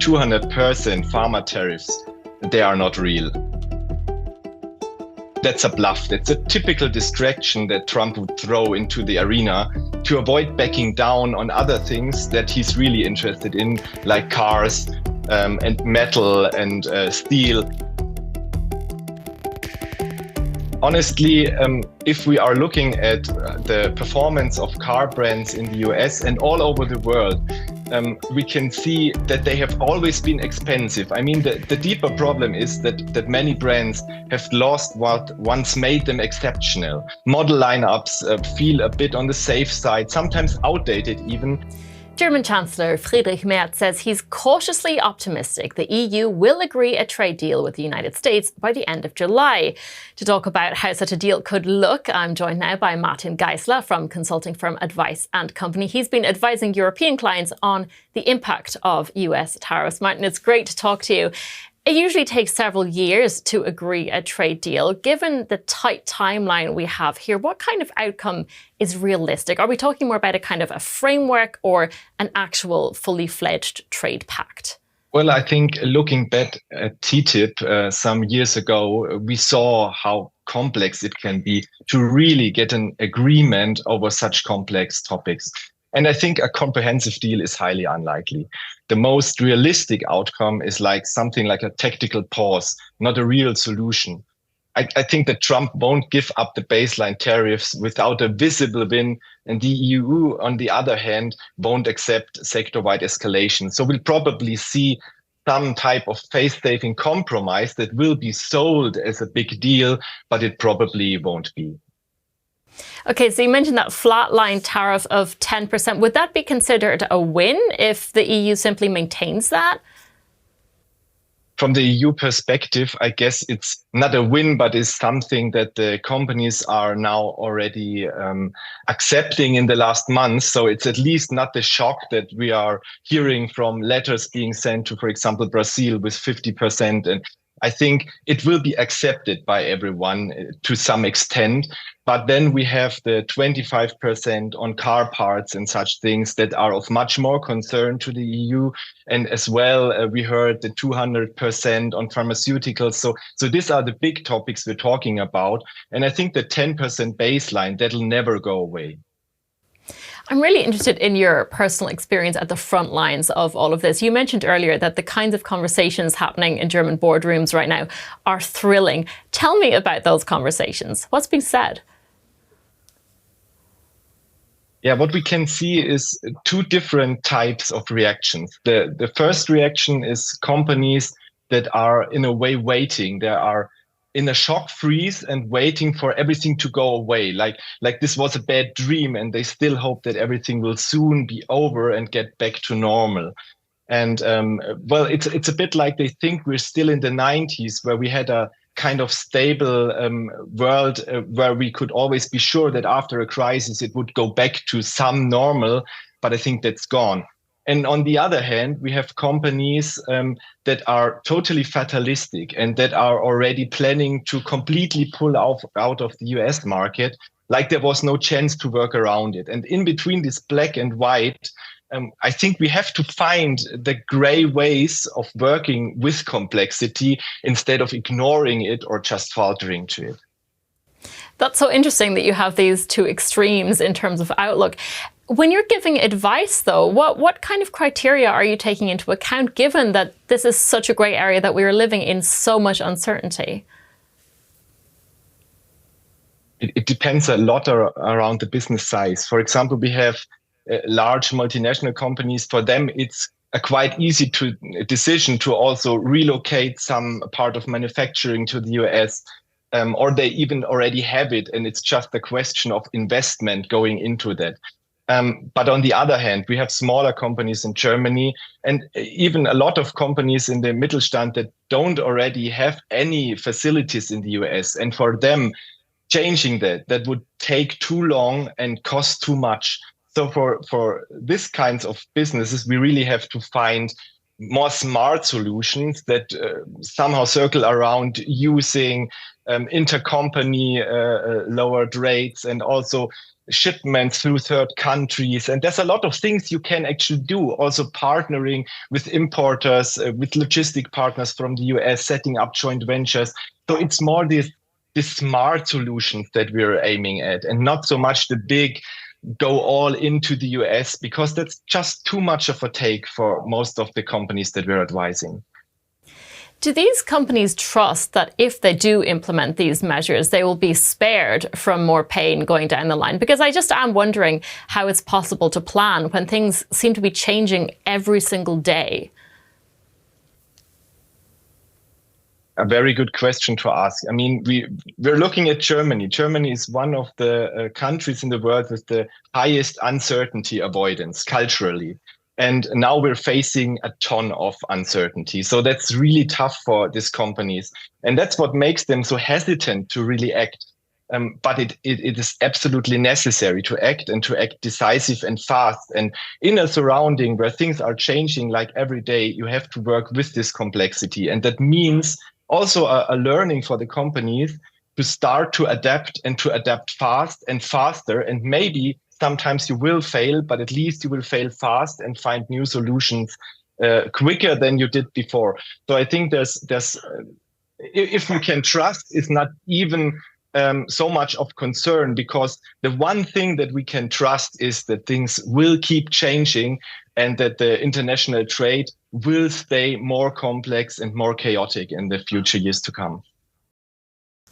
200% pharma tariffs, they are not real. That's a bluff. That's a typical distraction that Trump would throw into the arena to avoid backing down on other things that he's really interested in, like cars and metal and steel. Honestly, if we are looking at the performance of car brands in the US and all over the world, we can see that they have always been expensive. I mean, the deeper problem is that many brands have lost what once made them exceptional. Model lineups feel a bit on the safe side, sometimes outdated even. German Chancellor Friedrich Merz says he's cautiously optimistic the EU will agree a trade deal with the United States by the end of July. To talk about how such a deal could look, I'm joined now by Martin Geißler from consulting firm Advyce Company. He's been advising European clients on the impact of US tariffs. Martin, it's great to talk to you. It usually takes several years to agree a trade deal. Given the tight timeline we have here, what kind of outcome is realistic? Are we talking more about a kind of a framework or an actual fully fledged trade pact? Well, I think looking back at TTIP some years ago, we saw how complex it can be to really get an agreement over such complex topics. And I think a comprehensive deal is highly unlikely. The most realistic outcome is something like a tactical pause, not a real solution. I think that Trump won't give up the baseline tariffs without a visible win, and the EU, on the other hand, won't accept sector-wide escalation. So we'll probably see some type of face-saving compromise that will be sold as a big deal, but it probably won't be. Okay, so you mentioned that flatline tariff of 10%. Would that be considered a win if the EU simply maintains that? From the EU perspective, I guess it's not a win, but is something that the companies are now already accepting in the last months. So it's at least not the shock that we are hearing from letters being sent to, for example, Brazil with 50%. And I think it will be accepted by everyone to some extent. But then we have the 25% on car parts and such things that are of much more concern to the EU. And as well, we heard the 200% on pharmaceuticals. So these are the big topics we're talking about. And I think the 10% baseline, that'll never go away. I'm really interested in your personal experience at the front lines of all of this. You mentioned earlier that the kinds of conversations happening in German boardrooms right now are thrilling. Tell me about those conversations. What's being said? Yeah, what we can see is two different types of reactions. The first reaction is companies that are in a way waiting. They are in a shock freeze and waiting for everything to go away. Like this was a bad dream, and they still hope that everything will soon be over and get back to normal. And well, it's a bit like they think we're still in the 90s, where we had a kind of stable world where we could always be sure that after a crisis it would go back to some normal, but I think that's gone. And on the other hand, we have companies that are totally fatalistic and that are already planning to completely pull out of the US market, like there was no chance to work around it. And in between this black and white, I think we have to find the gray ways of working with complexity instead of ignoring it or just faltering to it. That's so interesting that you have these two extremes in terms of outlook. When you're giving advice, though, what kind of criteria are you taking into account, given that this is such a grey area, that we are living in so much uncertainty? It depends a lot around the business size. For example, we have large multinational companies. For them, it's a quite easy decision to also relocate some part of manufacturing to the US. Or they even already have it, and it's just a question of investment going into that. But on the other hand, we have smaller companies in Germany and even a lot of companies in the Mittelstand that don't already have any facilities in the US. And for them, changing that would take too long and cost too much. So for this kinds of businesses, we really have to find more smart solutions that somehow circle around using intercompany lowered rates and also shipments through third countries. And there's a lot of things you can actually do, also partnering with importers, with logistic partners from the US, setting up joint ventures. So it's more these smart solutions that we're aiming at, and not so much the big go all into the US, because that's just too much of a take for most of the companies that we're advising. Do these companies trust that if they do implement these measures, they will be spared from more pain going down the line? Because I just am wondering how it's possible to plan when things seem to be changing every single day. A very good question to ask. I mean, we're looking at Germany. Germany is one of the countries in the world with the highest uncertainty avoidance culturally. And now we're facing a ton of uncertainty. So that's really tough for these companies. And that's what makes them so hesitant to really act. But it is absolutely necessary to act, and to act decisive and fast. And in a surrounding where things are changing like every day, you have to work with this complexity. And that means also a learning for the companies to start to adapt, and to adapt fast and faster. And maybe sometimes you will fail, but at least you will fail fast and find new solutions quicker than you did before. So I think there's if we can trust, is not even so much of concern, because the one thing that we can trust is that things will keep changing, and that the international trade will stay more complex and more chaotic in the future years to come.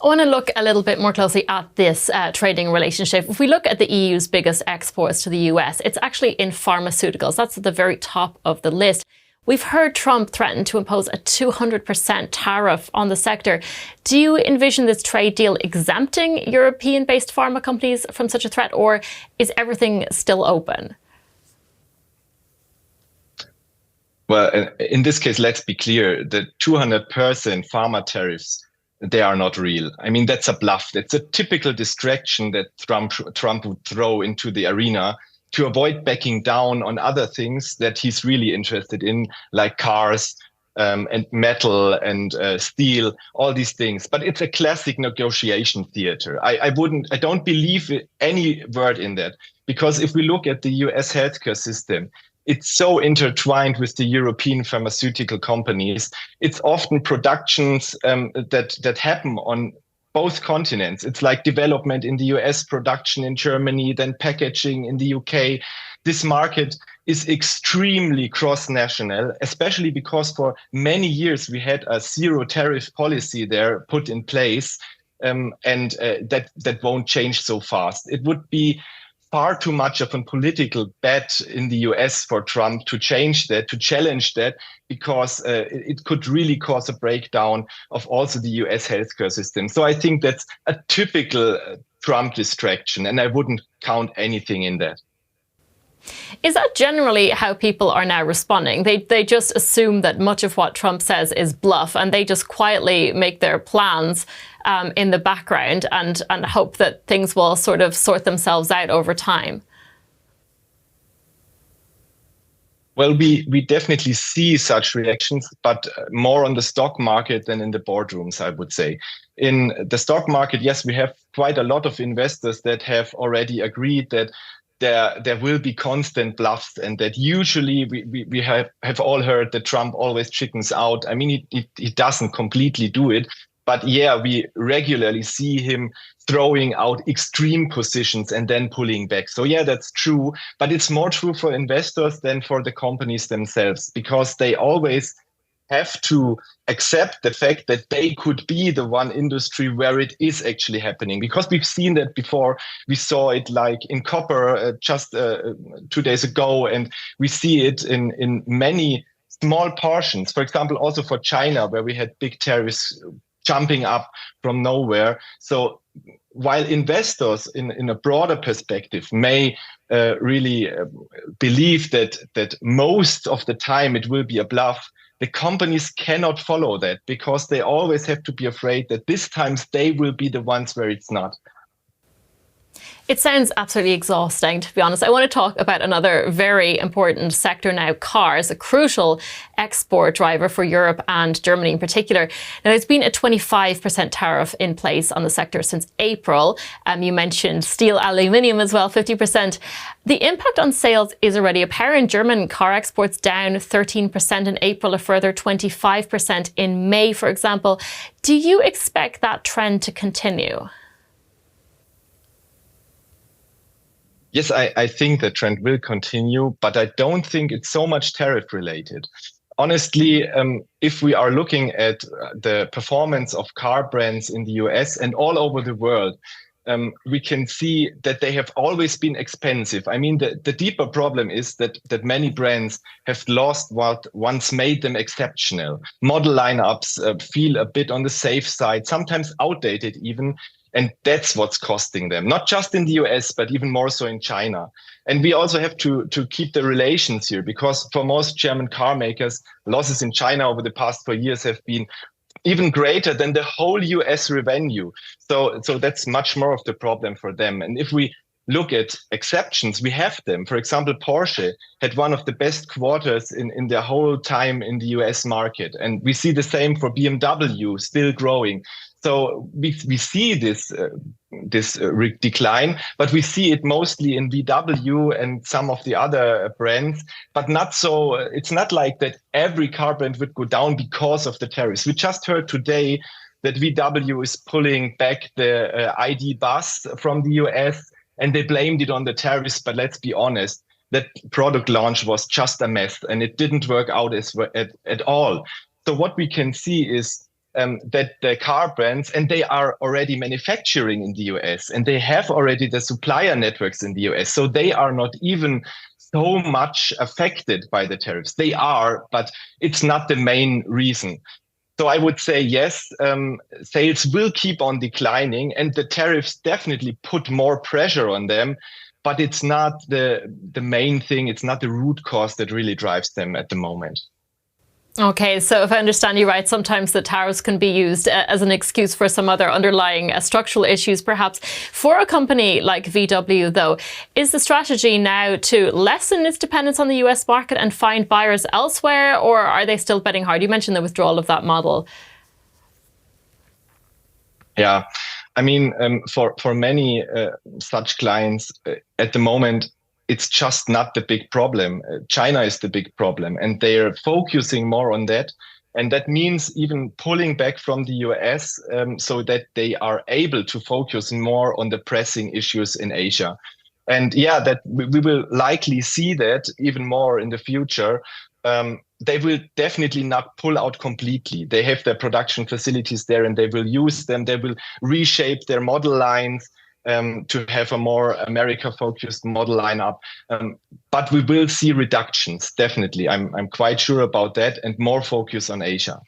I want to look a little bit more closely at this trading relationship. If we look at the EU's biggest exports to the US, it's actually in pharmaceuticals. That's at the very top of the list. We've heard Trump threaten to impose a 200% tariff on the sector. Do you envision this trade deal exempting European-based pharma companies from such a threat, or is everything still open? Well, in this case, let's be clear, the 200% pharma tariffs, they are not real. I mean, that's a bluff. That's a typical distraction that Trump would throw into the arena to avoid backing down on other things that he's really interested in, like cars and metal and steel, all these things. But it's a classic negotiation theater. I don't believe any word in that, because if we look at the US healthcare system, it's so intertwined with the European pharmaceutical companies. It's often productions that happen on both continents. It's like development in the US, production in Germany, then packaging in the UK. This market is extremely cross-national, especially because for many years we had a zero tariff policy there put in place, and that won't change so fast. It would be far too much of a political bet in the US for Trump to change that, to challenge that, because it could really cause a breakdown of also the US healthcare system. So I think that's a typical Trump distraction, and I wouldn't count anything in that. Is that generally how people are now responding? They just assume that much of what Trump says is bluff, and they just quietly make their plans in the background and hope that things will sort of sort themselves out over time? Well, we definitely see such reactions, but more on the stock market than in the boardrooms, I would say. In the stock market, yes, we have quite a lot of investors that have already agreed that there will be constant bluffs, and that usually we have all heard that Trump always chickens out. I mean, he doesn't completely do it, but yeah, we regularly see him throwing out extreme positions and then pulling back. So yeah, that's true, but it's more true for investors than for the companies themselves, because they always have to accept the fact that they could be the one industry where it is actually happening, because we've seen that before. We saw it like in copper just 2 days ago, and we see it in many small portions. For example, also for China, where we had big tariffs jumping up from nowhere. So while investors in a broader perspective may really believe that most of the time it will be a bluff, the companies cannot follow that, because they always have to be afraid that this time they will be the ones where it's not. It sounds absolutely exhausting, to be honest. I want to talk about another very important sector now, cars, a crucial export driver for Europe and Germany in particular. Now, there's been a 25% tariff in place on the sector since April. You mentioned steel, aluminium as well, 50%. The impact on sales is already apparent. German car exports down 13% in April, a further 25% in May, for example. Do you expect that trend to continue? Yes, I think the trend will continue, but I don't think it's so much tariff related. Honestly, if we are looking at the performance of car brands in the US and all over the world, we can see that they have always been expensive. I mean, the deeper problem is that many brands have lost what once made them exceptional. Model lineups feel a bit on the safe side, sometimes outdated even. And that's what's costing them, not just in the US, but even more so in China. And we also have to keep the relations here, because for most German car makers, losses in China over the past 4 years have been even greater than the whole US revenue. So that's much more of the problem for them. And if we look at exceptions, we have them. For example, Porsche had one of the best quarters in their whole time in the US market. And we see the same for BMW, still growing. So we see this decline, but we see it mostly in VW and some of the other brands, but not so. It's not like that every car brand would go down because of the tariffs. We just heard today that VW is pulling back the ID bus from the US, and they blamed it on the tariffs. But let's be honest, that product launch was just a mess, and it didn't work out at all. So what we can see is that the car brands, and they are already manufacturing in the US, and they have already the supplier networks in the US. So they are not even so much affected by the tariffs. They are, but it's not the main reason. So I would say, yes, sales will keep on declining, and the tariffs definitely put more pressure on them, but it's not the main thing. It's not the root cause that really drives them at the moment. Okay, so if I understand you right, sometimes the tariffs can be used as an excuse for some other underlying structural issues, perhaps. For a company like VW, though, is the strategy now to lessen its dependence on the US market and find buyers elsewhere, or are they still betting hard? You mentioned the withdrawal of that model. Yeah, I mean, for many such clients at the moment, it's just not the big problem. China is the big problem, and they're focusing more on that. And that means even pulling back from the US so that they are able to focus more on the pressing issues in Asia. And yeah, that we will likely see that even more in the future. They will definitely not pull out completely. They have their production facilities there, and they will use them. They will reshape their model lines to have a more America-focused model lineup. But we will see reductions, definitely. I'm quite sure about that, and more focus on Asia.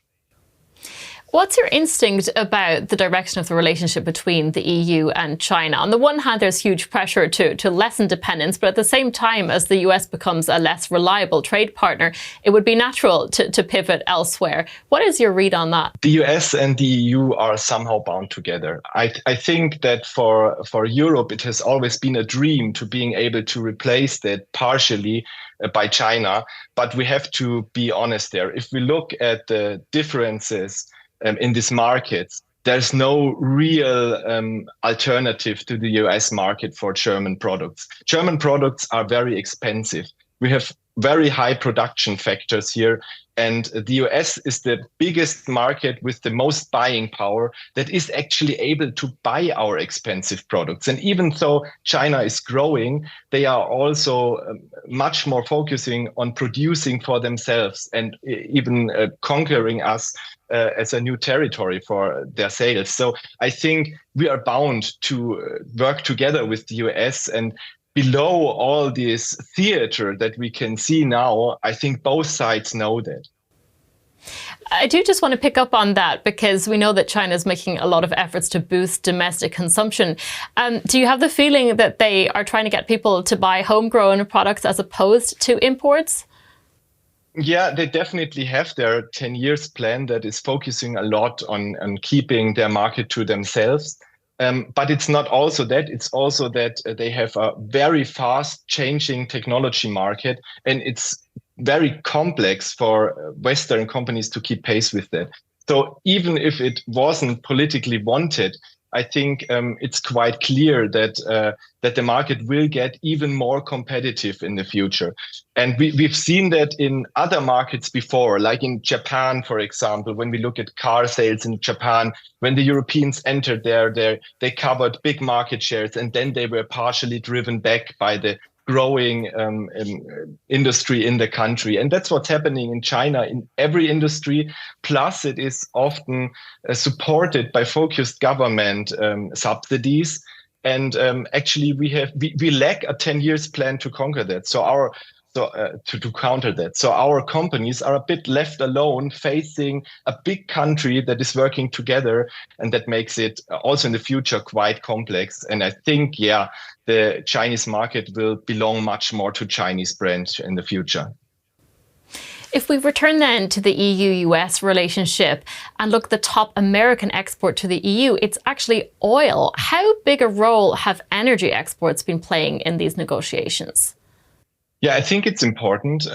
What's your instinct about the direction of the relationship between the EU and China? On the one hand, there's huge pressure to lessen dependence, but at the same time, as the US becomes a less reliable trade partner, it would be natural to pivot elsewhere. What is your read on that? The US and the EU are somehow bound together. I think that for Europe, it has always been a dream to being able to replace that partially by China, but we have to be honest there. If we look at the differences in these markets, there's no real alternative to the US market for German products. German products are very expensive. We have very high production factors here, and the US is the biggest market with the most buying power that is actually able to buy our expensive products. And even though China is growing, they are also much more focusing on producing for themselves and even conquering us as a new territory for their sales. So I think we are bound to work together with the US, and below all this theater that we can see now, I think both sides know that. I do just want to pick up on that, because we know that China is making a lot of efforts to boost domestic consumption. Do you have the feeling that they are trying to get people to buy homegrown products as opposed to imports? Yeah, they definitely have their 10 years plan that is focusing a lot on keeping their market to themselves. But it's not also that. It's also that they have a very fast changing technology market, and it's very complex for Western companies to keep pace with that. So even if it wasn't politically wanted, I think it's quite clear that the market will get even more competitive in the future. And we've seen that in other markets before, like in Japan, for example. When we look at car sales in Japan, when the Europeans entered there, they covered big market shares, and then they were partially driven back by the growing industry in the country. And that's what's happening in China in every industry. Plus, it is often supported by focused government subsidies. And actually, we lack a 10 years plan to conquer that. To counter that. So our companies are a bit left alone facing a big country that is working together, and that makes it also in the future quite complex. And I think, the Chinese market will belong much more to Chinese brands in the future. If we return then to the EU-US relationship and look at the top American export to the EU, it's actually oil. How big a role have energy exports been playing in these negotiations? Yeah, I think it's important.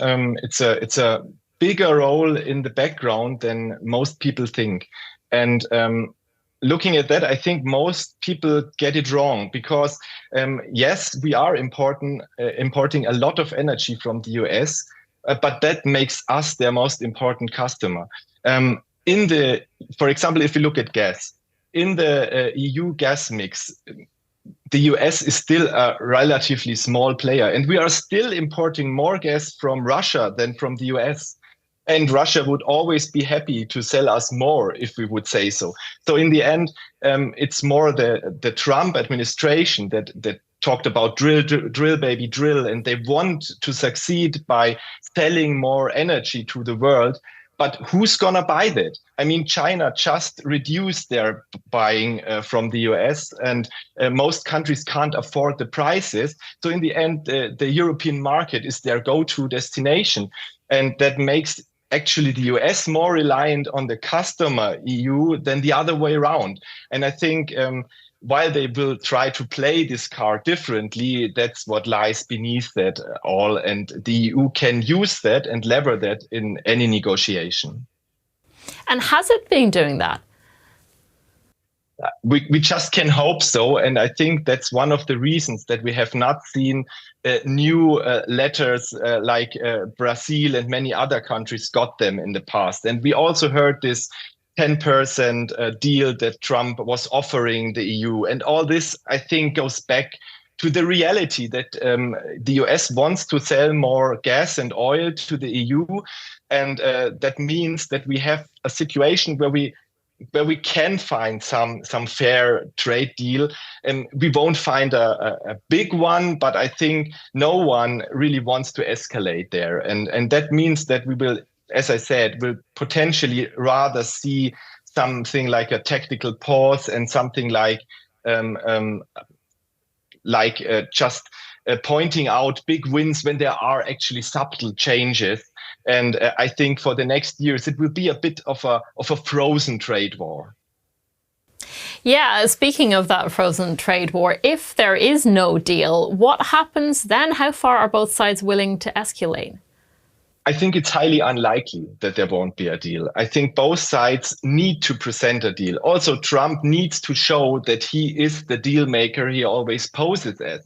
It's a bigger role in the background than most people think. And looking at that, I think most people get it wrong because, yes, we are importing a lot of energy from the US, but that makes us their most important customer. For example, if you look at gas, in the EU gas mix, the US is still a relatively small player, and we are still importing more gas from Russia than from the US. And Russia would always be happy to sell us more if we would say so. So in the end, it's more the Trump administration that talked about drill, baby, drill, and they want to succeed by selling more energy to the world. But who's going to buy that? I mean, China just reduced their buying from the US, and most countries can't afford the prices. So in the end, the European market is their go-to destination. And that makes actually the US more reliant on the customer EU than the other way around. And I think while they will try to play this card differently, that's what lies beneath that all. And the EU can use that and lever that in any negotiation. And has it been doing that? We just can hope so. And I think that's one of the reasons that we have not seen new letters like Brazil and many other countries got them in the past. And we also heard this 10% deal that Trump was offering the EU. And all this, I think, goes back to the reality that the US wants to sell more gas and oil to the EU. And that means that we have a situation where we can find some fair trade deal. And we won't find a big one, but I think no one really wants to escalate there. And that means that we will, as I said, will potentially rather see something like a tactical pause and something like just pointing out big wins when there are actually subtle changes. And I think for the next years, it will be a bit of a frozen trade war. Yeah, speaking of that frozen trade war, if there is no deal, what happens then? How far are both sides willing to escalate? I think it's highly unlikely that there won't be a deal. I think both sides need to present a deal. Also, Trump needs to show that he is the deal maker he always poses as.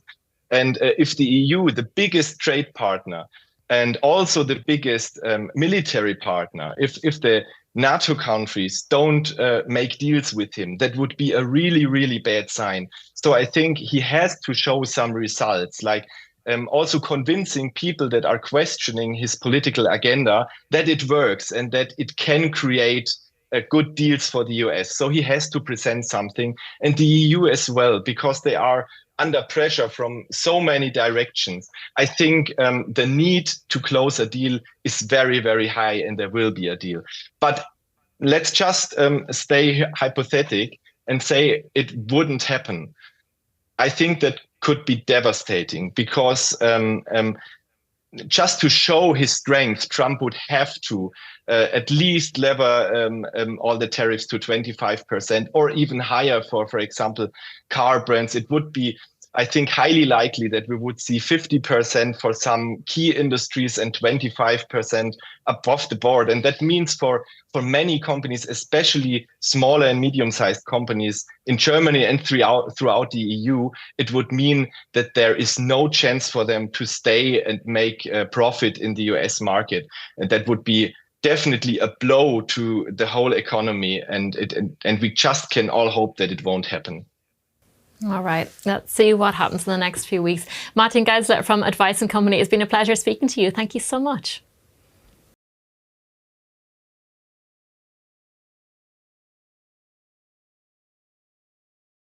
And if the EU, the biggest trade partner, and also the biggest military partner, if the NATO countries don't make deals with him, that would be a really, really bad sign. So I think he has to show some results, like also convincing people that are questioning his political agenda that it works and that it can create good deals for the US. So he has to present something, and the EU as well, because they are under pressure from so many directions. I think the need to close a deal is very, very high, and there will be a deal. But let's just stay hypothetical and say it wouldn't happen. I think that could be devastating because just to show his strength, Trump would have to at least lever all the tariffs to 25% or even higher for example, car brands. It would be, I think, highly likely that we would see 50% for some key industries and 25% above the board. And that means for many companies, especially smaller and medium-sized companies in Germany and throughout the EU, it would mean that there is no chance for them to stay and make a profit in the US market. And that would be definitely a blow to the whole economy. And we just can all hope that it won't happen. All right, let's see what happens in the next few weeks. Martin Geißler from Advyce Company, it's been a pleasure speaking to you. Thank you so much.